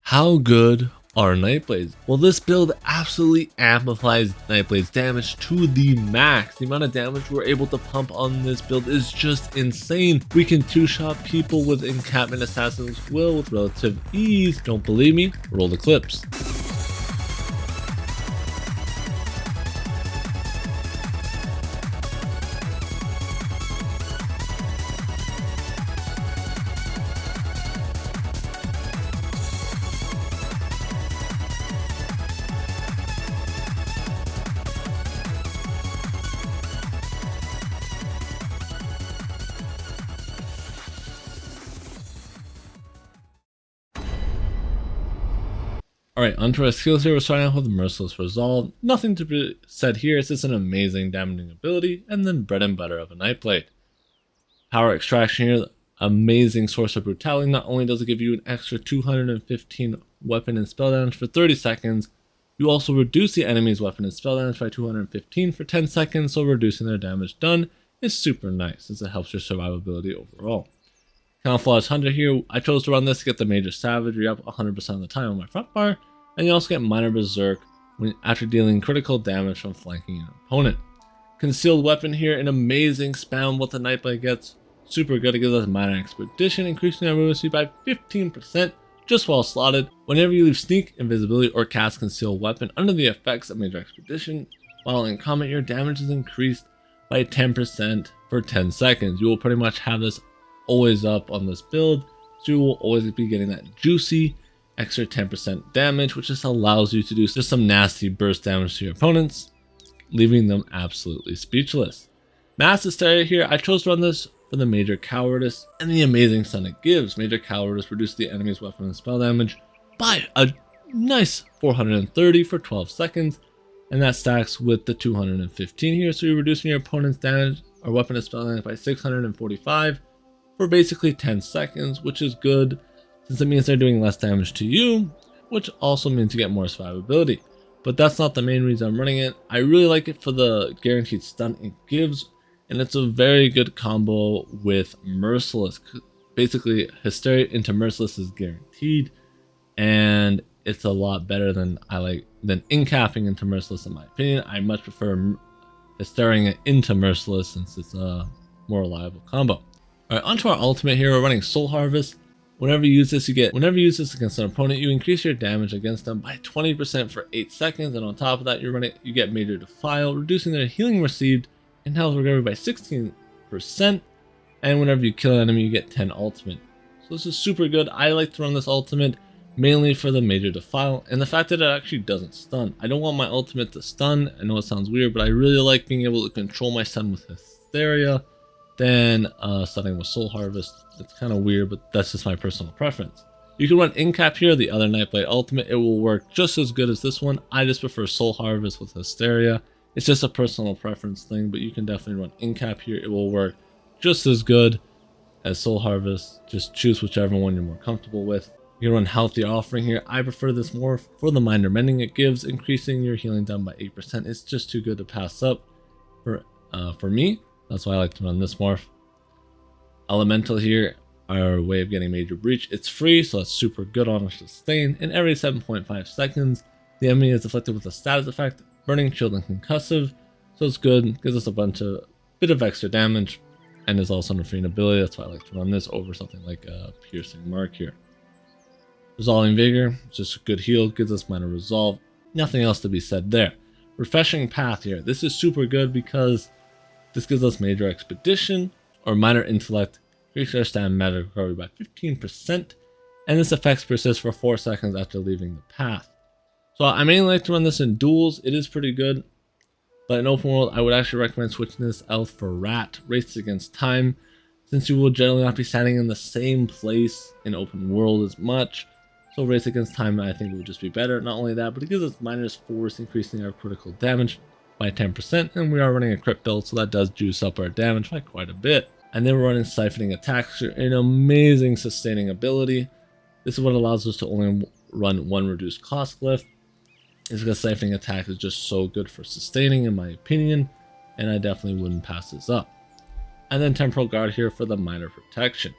How good are Nightblades? Well, this build absolutely amplifies Nightblade's damage to the max. The amount of damage we're able to pump on this build is just insane. We can two-shot people with encampment assassin's will with relative ease. Don't believe me? Roll the clips. Alright, onto our skills here. We're starting off with Merciless Resolve. Nothing to be said here, it's just an amazing damaging ability, and then bread and butter of a Nightblade. Power Extraction here, amazing source of brutality. Not only does it give you an extra 215 weapon and spell damage for 30 seconds, you also reduce the enemy's weapon and spell damage by 215 for 10 seconds, so reducing their damage done is super nice, since it helps your survivability overall. Camouflage Hunter here, I chose to run this to get the Major Savagery up 100% of the time on my front bar, and you also get Minor Berserk after dealing critical damage from flanking an opponent. Concealed Weapon here, an amazing spam what the Nightblade gets, super good. It gives us Minor Expedition, increasing our movement speed by 15% just while slotted. Whenever you leave Sneak, Invisibility, or cast Concealed Weapon under the effects of Major Expedition, while in combat your damage is increased by 10% for 10 seconds. You will pretty much have this always up on this build, so you will always be getting that juicy extra 10% damage, which just allows you to do just some nasty burst damage to your opponents, leaving them absolutely speechless. Mass Hysteria here, I chose to run this for the Major Cowardice and the amazing stun it gives. Major Cowardice reduces the enemy's weapon and spell damage by a nice 430 for 12 seconds, and that stacks with the 215 here, so you're reducing your opponent's damage or weapon and spell damage by 645 for basically 10 seconds, which is good since it means they're doing less damage to you, which also means you get more survivability. But that's not the main reason I'm running it. I really like it for the guaranteed stun it gives, and it's a very good combo with Merciless. Basically, Hysteria into Merciless is guaranteed, and it's a lot better than incapping into Merciless in my opinion. I much prefer Hysteria into Merciless since it's a more reliable combo. Alright, onto our ultimate here. We're running Soul Harvest. Whenever you use this against an opponent, you increase your damage against them by 20% for 8 seconds, and on top of that, you get Major Defile, reducing their healing received and health recovery by 16%. And whenever you kill an enemy, you get 10 ultimate. So this is super good. I like to run this ultimate mainly for the Major Defile and the fact that it actually doesn't stun. I don't want my ultimate to stun. I know it sounds weird, but I really like being able to control my stun with Hysteria than stunning with Soul Harvest. It's kind of weird, but that's just my personal preference. You can run Incap here, the other Nightblade ultimate. It will work just as good as this one. I just prefer Soul Harvest with Hysteria. It's just a personal preference thing, but you can definitely run Incap here. It will work just as good as Soul Harvest. Just choose whichever one you're more comfortable with. You can run Healthy Offering here. I prefer this more for the minor mending it gives, increasing your healing down by 8%. It's just too good to pass up for me. That's why I like to run this morph. Elemental here, our way of getting Major Breach. It's free, so that's super good on a sustain. And every 7.5 seconds, the enemy is afflicted with a status effect, Burning, Shield, and Concussive. So it's good, gives us a bit of extra damage, and is also an free ability. That's why I like to run this over something like a Piercing Mark here. Resolving Vigor, just a good heal, gives us minor resolve. Nothing else to be said there. Refreshing Path here. This is super good because this gives us Major Expedition or Minor Intellect, increase our stamina matter recovery by 15%, and this effect persists for 4 seconds after leaving the path. So I mainly like to run this in duels. It is pretty good, but in open world I would actually recommend switching this out for Rat, Race Against Time, since you will generally not be standing in the same place in open world as much. So Race Against Time I think would just be better. Not only that, but it gives us -4, increasing our critical damage by 10%, and we are running a crit build, so that does juice up our damage by quite a bit. And then we're running Siphoning Attacks, an amazing sustaining ability. This is what allows us to only run one reduced cost glyph. It's because Siphoning Attack is just so good for sustaining in my opinion, and I definitely wouldn't pass this up. And then Temporal Guard here for the minor protection.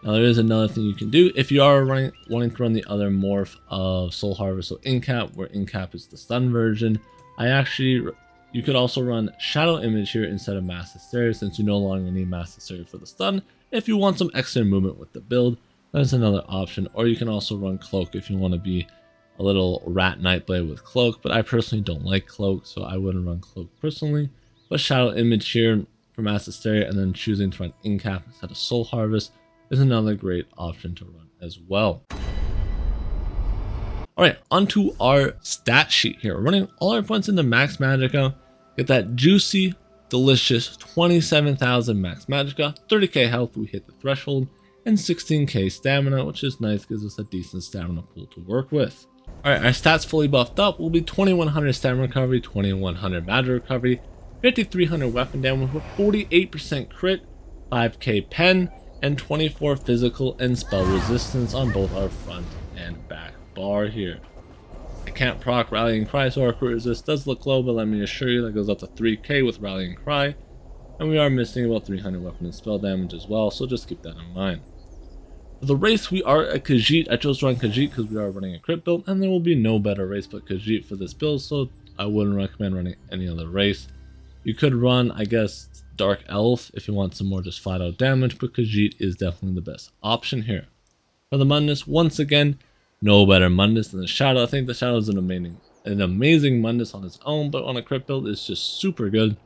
Now there is another thing you can do if you are wanting to run the other morph of Soul Harvest, so Incap, where Incap is the stun version. You could also run Shadow Image here instead of Mass Hysteria, since you no longer need Mass Hysteria for the stun. If you want some extra movement with the build, that's another option. Or you can also run Cloak if you want to be a little rat Nightblade with Cloak, but I personally don't like Cloak, so I wouldn't run Cloak personally. But Shadow Image here for Mass Hysteria, and then choosing to run Incap instead of Soul Harvest is another great option to run as well. Alright, onto our stat sheet here. We're running all our points into max Magicka, get that juicy, delicious 27,000 max Magicka, 30k health, we hit the threshold, and 16k stamina, which is nice, gives us a decent stamina pool to work with. Alright, our stats fully buffed up will be 2100 stamina recovery, 2100 magic recovery, 5300 weapon damage with 48% crit, 5k pen, and 24 physical and spell resistance on both our front and back bar here. I can't proc Rallying Cry, so our crit resist does look low, but let me assure you that goes up to 3k with Rallying Cry, and we are missing about 300 weapon and spell damage as well, so just keep that in mind. For the race, we are a Khajiit. I chose to run Khajiit because we are running a crit build, and there will be no better race but Khajiit for this build, so I wouldn't recommend running any other race. You could run, I guess, Dark Elf if you want some more just flat out damage, but Khajiit is definitely the best option here. For the Mundus, once again, no better Mundus than the Shadow. I think the Shadow is an amazing Mundus on its own, but on a crit build it's just super good.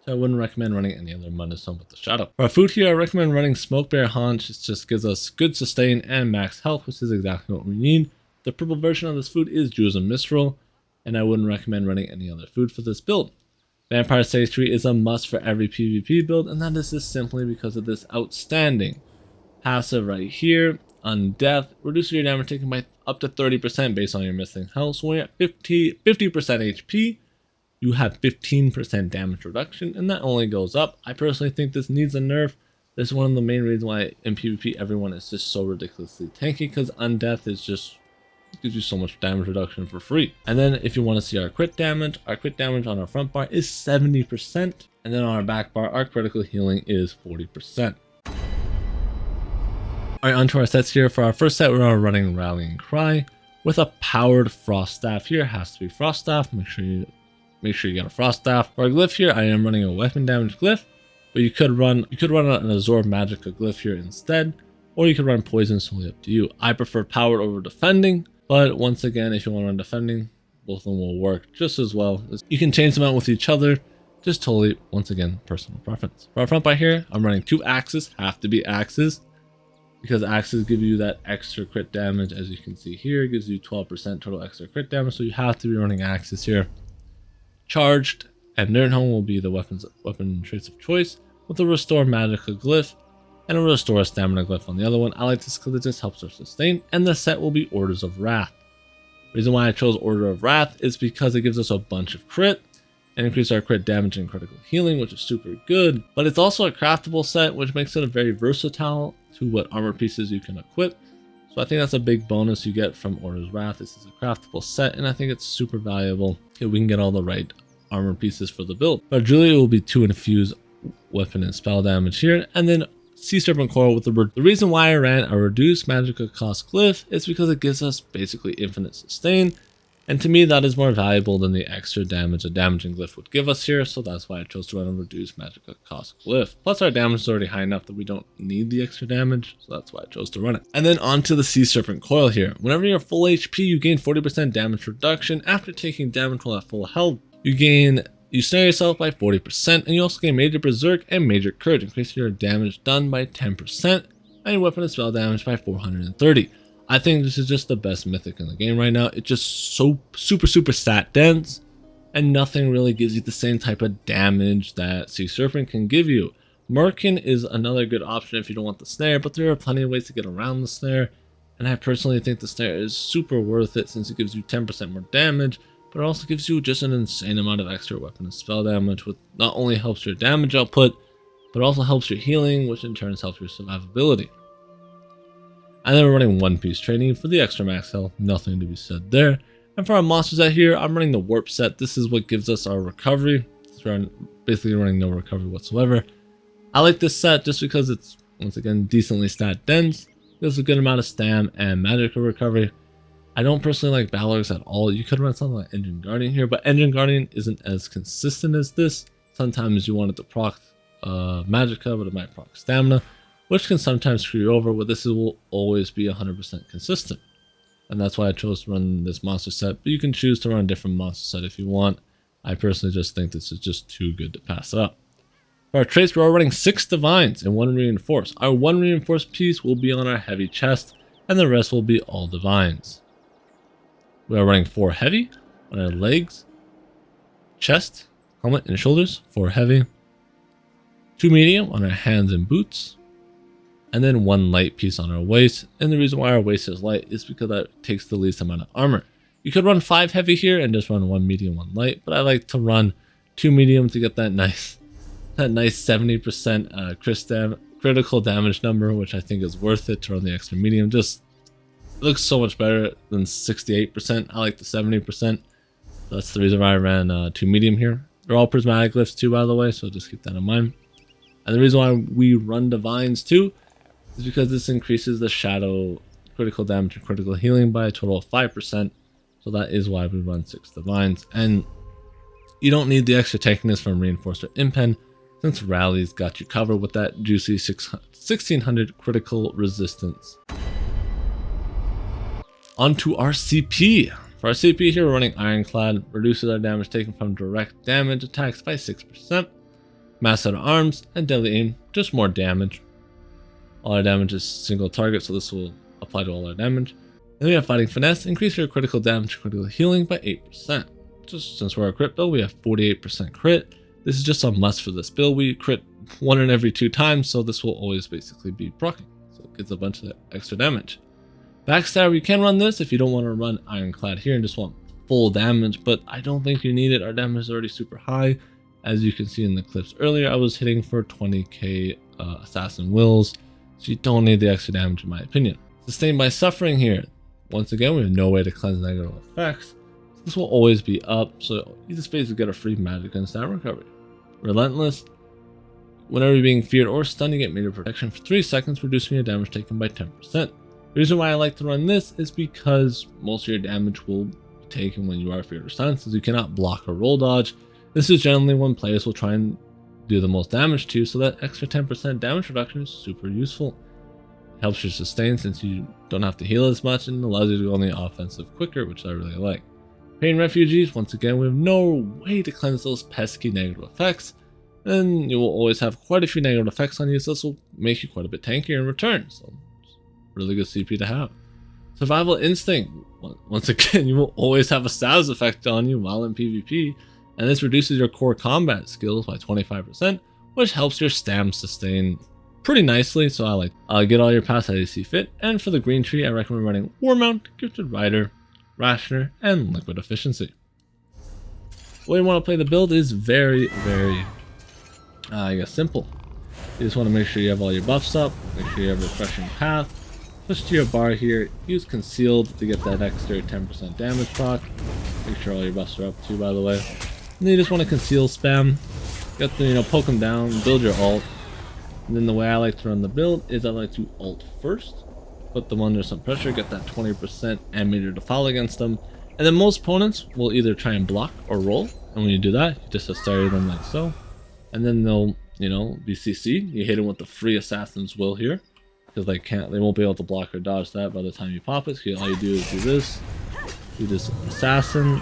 So I wouldn't recommend running any other Mundus on with the Shadow. For our food here, I recommend running Smoke Bear Haunch. It just gives us good sustain and max health, which is exactly what we need. The purple version of this food is Jewels and Mistral, and I wouldn't recommend running any other food for this build. Vampire Sage Tree is a must for every PvP build, and that is just simply because of this outstanding passive right here. Undeath, reduces your damage taken by up to 30% based on your missing health. So when you're at 50% HP, you have 15% damage reduction, and that only goes up. I personally think this needs a nerf. This is one of the main reasons why in PvP everyone is just so ridiculously tanky, because Undeath is just gives you so much damage reduction for free. And then if you want to see our crit damage on our front bar is 70%, and then on our back bar, our critical healing is 40%. Alright, onto our sets here. For our first set, we're running Rallying Cry with a powered Frost Staff here. It has to be Frost Staff. Make sure you get a Frost Staff. For our glyph here, I am running a weapon damage glyph, but you could run an Absorb Magicka glyph here instead, or you could run Poison, solely up to you. I prefer powered over defending, but once again, if you want to run defending, both of them will work just as well. You can change them out with each other, just totally, once again, personal preference. For our front bar here, I'm running 2 axes, have to be axes, because axes give you that extra crit damage. As you can see here, it gives you 12% total extra crit damage, so you have to be running axes here. Charged and Nerdhome will be the weapon traits of choice, with a Restore Magicka glyph and a Restore Stamina glyph on the other one. I like this because it just helps our sustain, and the set will be Orders of Wrath. The reason why I chose Order of Wrath is because it gives us a bunch of crit and increase our crit damage and critical healing, which is super good, but it's also a craftable set, which makes it a very versatile to what armor pieces you can equip. So I think that's a big bonus you get from Order of Wrath. This is a craftable set, and I think it's super valuable if we can get all the right armor pieces for the build. But Julia will be 2 infused weapon and spell damage here, and then Sea Serpent Coil with the reason why I ran a reduced Magicka cost glyph is because it gives us basically infinite sustain, and to me that is more valuable than the extra damage a damaging glyph would give us here, so that's why I chose to run a reduced Magicka cost glyph. Plus our damage is already high enough that we don't need the extra damage, so that's why I chose to run it. And then onto the Sea Serpent Coil here. Whenever you're full HP, you gain 40% damage reduction. After taking damage while at full health, you snare yourself by 40%, and you also gain Major Berserk and Major Courage, increasing your damage done by 10%, and your weapon and spell damage by 430. I think this is just the best mythic in the game right now. It's just so super stat dense, and nothing really gives you the same type of damage that Sea Serpent can give you. Merkin is another good option if you don't want the snare, but there are plenty of ways to get around the snare, and I personally think the snare is super worth it since it gives you 10% more damage, but it also gives you just an insane amount of extra weapon and spell damage, which not only helps your damage output, but also helps your healing, which in turn helps your survivability. And then we're running One Piece training for the extra max health, nothing to be said there. And for our monster set here, I'm running the Warp set. This is what gives us our recovery. We're basically running no recovery whatsoever. I like this set just because it's Once again, decently stat dense, gives a good amount of stam and Magicka recovery. I don't personally like Battlegrounds at all. You could run something like Engine Guardian here, but Engine Guardian isn't as consistent as this. Sometimes you want it to proc Magicka, but it might proc stamina, which can sometimes screw you over, but this will always be 100% consistent. And that's why I chose to run this monster set, but you can choose to run a different monster set if you want. I personally just think this is just too good to pass up. For our traits, we're running 6 Divines and 1 Reinforce. Our 1 Reinforced piece will be on our heavy chest, and the rest will be all Divines. We are running 4 Heavy on our legs, chest, helmet, and shoulders, 4 Heavy, 2 Medium on our hands and boots, and then 1 Light piece on our waist. And the reason why our waist is light is because that takes the least amount of armor. You could run 5 Heavy here and just run 1 Medium, 1 Light, but I like to run 2 Medium to get that nice 70% critical damage number, which I think is worth it to run the extra Medium. Just looks so much better than 68%. I like the 70%. That's the reason why I ran 2 Medium here. They're all prismatic glyphs too, by the way, so just keep that in mind. And the reason why we run Divines too is because this increases the shadow critical damage and critical healing by a total of 5%. So that is why we run 6 Divines. And you don't need the extra tankiness from Reinforced or Impen, since Rally's got you covered with that juicy 1600 critical resistance. Onto our CP. For our CP here, we're running Ironclad, reduces our damage taken from direct damage attacks by 6%. Mass out of arms and deadly aim, just more damage. All our damage is single target, so this will apply to all our damage. Then we have Fighting Finesse, increase your critical damage and critical healing by 8%. Just since we're a crit build, we have 48% crit. This is just a must for this build. We crit 1 in every 2 times, so this will always basically be proccing. So it gets a bunch of extra damage. Backstab, you can run this if you don't want to run Ironclad here and just want full damage, but I don't think you need it. Our damage is already super high. As you can see in the clips earlier, I was hitting for 20k Assassin Wills, so you don't need the extra damage in my opinion. Sustained by Suffering here. Once again, we have no way to cleanse negative effects. This will always be up, so you just basically get a free Magicka and stat recovery. Relentless. Whenever you're being feared or stunned, you get meter protection for 3 seconds, reducing your damage taken by 10%. The reason why I like to run this is because most of your damage will be taken when you are feared or stunned, since you cannot block or roll dodge. This is generally when players will try and do the most damage to, so that extra 10% damage reduction is super useful. It helps you sustain since you don't have to heal as much, and allows you to go on the offensive quicker, which I really like. Pain Refugees, once again, we have no way to cleanse those pesky negative effects, and you will always have quite a few negative effects on you, so this will make you quite a bit tankier in return. So, really good CP to have. Survival Instinct, once again, you will always have a status effect on you while in PvP, and this reduces your core combat skills by 25%, which helps your stam sustain pretty nicely, so I like get all your paths as you see fit. And for the green tree, I recommend running Warmount, Gifted Rider, Rationer, and Liquid Efficiency. The way you want to play the build is very simple. You just want to make sure you have all your buffs up, make sure you have Refreshing Path, push to your bar here, use Concealed to get that extra 10% damage proc. Make sure all your buffs are up too, by the way. And then you just want to Conceal spam, get the, poke them down, build your ult. And then the way I like to run the build is I like to ult first, put them under some pressure, get that 20% and meter to fall against them. And then most opponents will either try and block or roll. And when you do that, you just Astarion them like so. And then they'll, be CC'd. You hit them with the free Assassin's Will here, because they won't be able to block or dodge that by the time you pop it. So all you do is do this Assassin,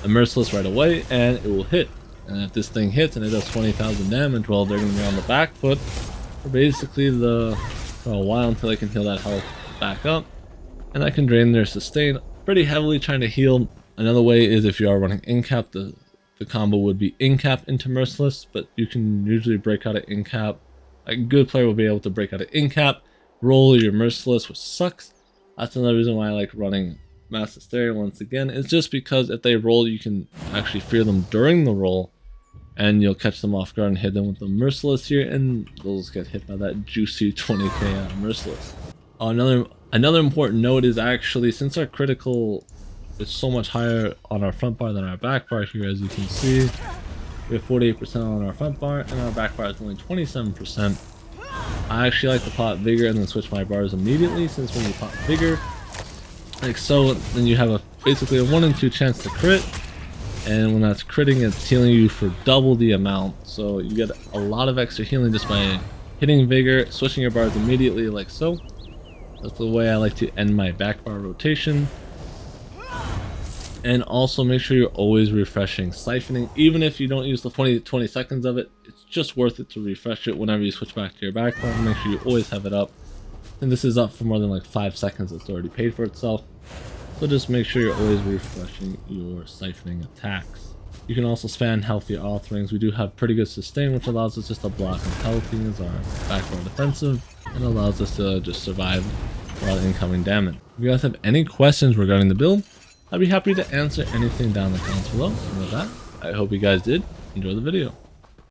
a Merciless right away, and it will hit. And if this thing hits and it does 20,000 damage, well, they're going to be on the back foot for basically for a while until they can heal that health back up. And that can drain their sustain pretty heavily trying to heal. Another way is if you are running Incap, the combo would be Incap into Merciless, but you can usually break out of Incap. A good player will be able to break out of Incap, roll your Merciless, which sucks. That's another reason why I like running Mass Hysteria once again. It's just because if they roll, you can actually fear them during the roll, and you'll catch them off guard and hit them with the Merciless here, and they'll get hit by that juicy 20k Merciless. Another important note is actually, since our critical is so much higher on our front bar than our back bar here, as you can see, we have 48% on our front bar, and our back bar is only 27%. I actually like to pop Vigor and then switch my bars immediately, since when you pop Vigor, like so, then you have basically a 1 in 2 chance to crit, and when that's critting, it's healing you for double the amount, so you get a lot of extra healing just by hitting Vigor, switching your bars immediately like so. That's the way I like to end my back bar rotation. And also make sure you're always refreshing siphoning. Even if you don't use the 20 seconds of it, it's just worth it to refresh it whenever you switch back to your back bar. Make sure you always have it up. And this is up for more than like 5 seconds, it's already paid for itself. So just make sure you're always refreshing your siphoning attacks. You can also spam healthy offerings. We do have pretty good sustain, which allows us just to block and healthy as our back bar defensive, and allows us to just survive while incoming damage. If you guys have any questions regarding the build, I'd be happy to answer anything down in the comments below. And with that, I hope you guys did enjoy the video.